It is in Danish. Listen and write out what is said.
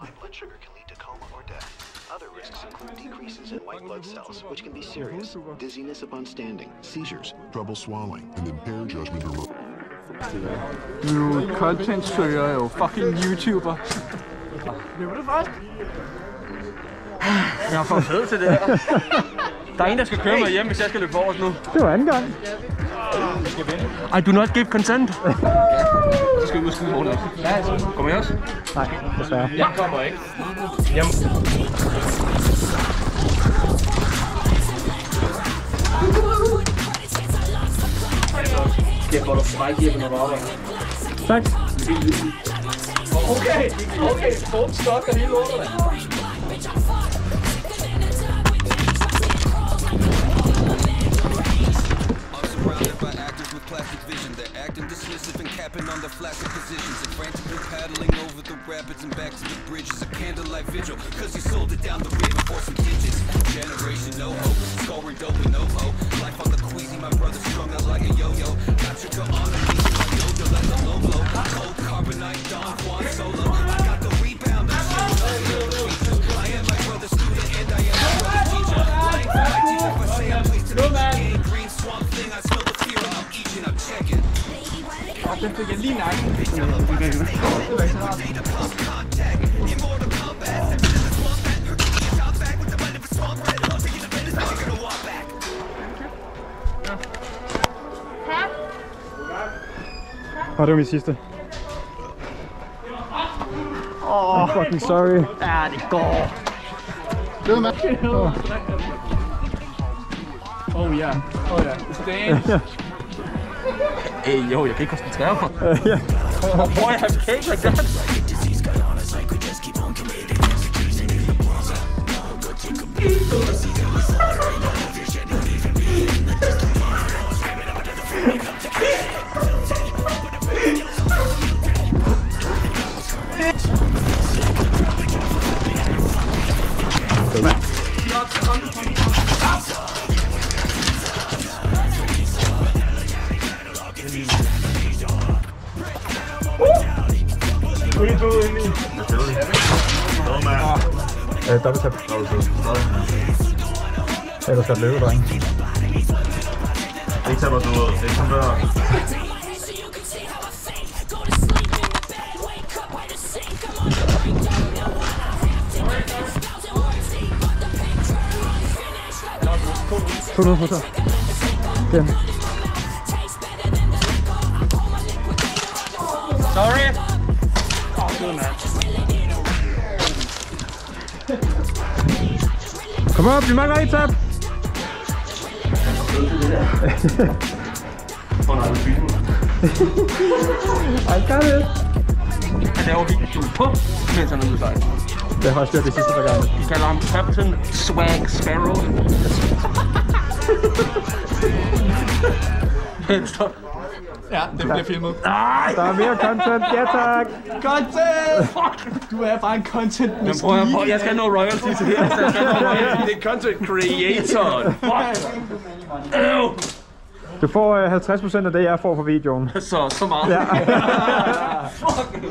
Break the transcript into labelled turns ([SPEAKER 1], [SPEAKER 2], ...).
[SPEAKER 1] High blood sugar can lead to coma or death. Other risks include decreases in white blood cells, which can be serious. Dizziness upon standing, seizures, trouble swallowing, and impaired judgment or...
[SPEAKER 2] Du content-søger jo fucking YouTuber. Løber du først? Jeg er for fed til det her. Der er en, der skal køre mig hjem, hvis jeg skal løbe forrest nu.
[SPEAKER 3] Det var anden gang.
[SPEAKER 2] I do not give consent. Ja, så skal vi ud og skyde rundt. Ja, kommer I også?
[SPEAKER 3] Nej, desværre.
[SPEAKER 2] Jeg kommer ikke. Jeg får dig fræk når du arbejder.
[SPEAKER 3] Tak.
[SPEAKER 2] Okay, full stock og hele lortet.
[SPEAKER 4] Classic vision, they're acting dismissive and capping on their flaccid positions and frantically paddling over the rapids and back to the bridges. A candlelight vigil, cause you sold it down the river for some digits. Generation no hope, scoring dope with no hope. Life on the queasy, my brother strung out like a yo-yo. Got you to honor me, my yo-yo like a low-blow. Cold carbonite, Don Juan Solo. I got the rebound, I am my brother's student and I am my brother's teacher. Lying for my teacher if I say I'm pleased to be green swamp thing, I smell the fear I'm eating, I'm checking.
[SPEAKER 2] Den fik jeg lige nakken.
[SPEAKER 3] Og det var min sidste. Fucking sorry.
[SPEAKER 2] Ja, det går.
[SPEAKER 3] Det var mand.
[SPEAKER 2] Oh ja, it's dance. Hey, yo, jeg kan ikke koncentrere mig.
[SPEAKER 3] Ja.
[SPEAKER 2] Boy, I have cake like that.
[SPEAKER 3] Dobbelttap. Ellers skal det løbe, dreng.
[SPEAKER 5] Ikke taber du ud, ikke som før.
[SPEAKER 3] Få noget på sig. Den.
[SPEAKER 2] Sorry. Good match.
[SPEAKER 3] Kom op, vi mangler et tab. I got it.
[SPEAKER 2] Han laver videoen på, mens han er ude sejt.
[SPEAKER 3] Det har faktisk gjort det sidste par gange.
[SPEAKER 2] Vi kalder ham Captain Swag Sparrow. Stop. Ja, det bliver filmet.
[SPEAKER 3] Nej! Der er mere content, ja tak!
[SPEAKER 2] Content! Fuck! Du er bare en content maskine. Prøv, jeg skal have noget royalty til det her. Det er content creator. Fuck!
[SPEAKER 3] Du får 50% af det, jeg får for videoen.
[SPEAKER 2] Så meget.
[SPEAKER 3] Ja.
[SPEAKER 2] Fuck!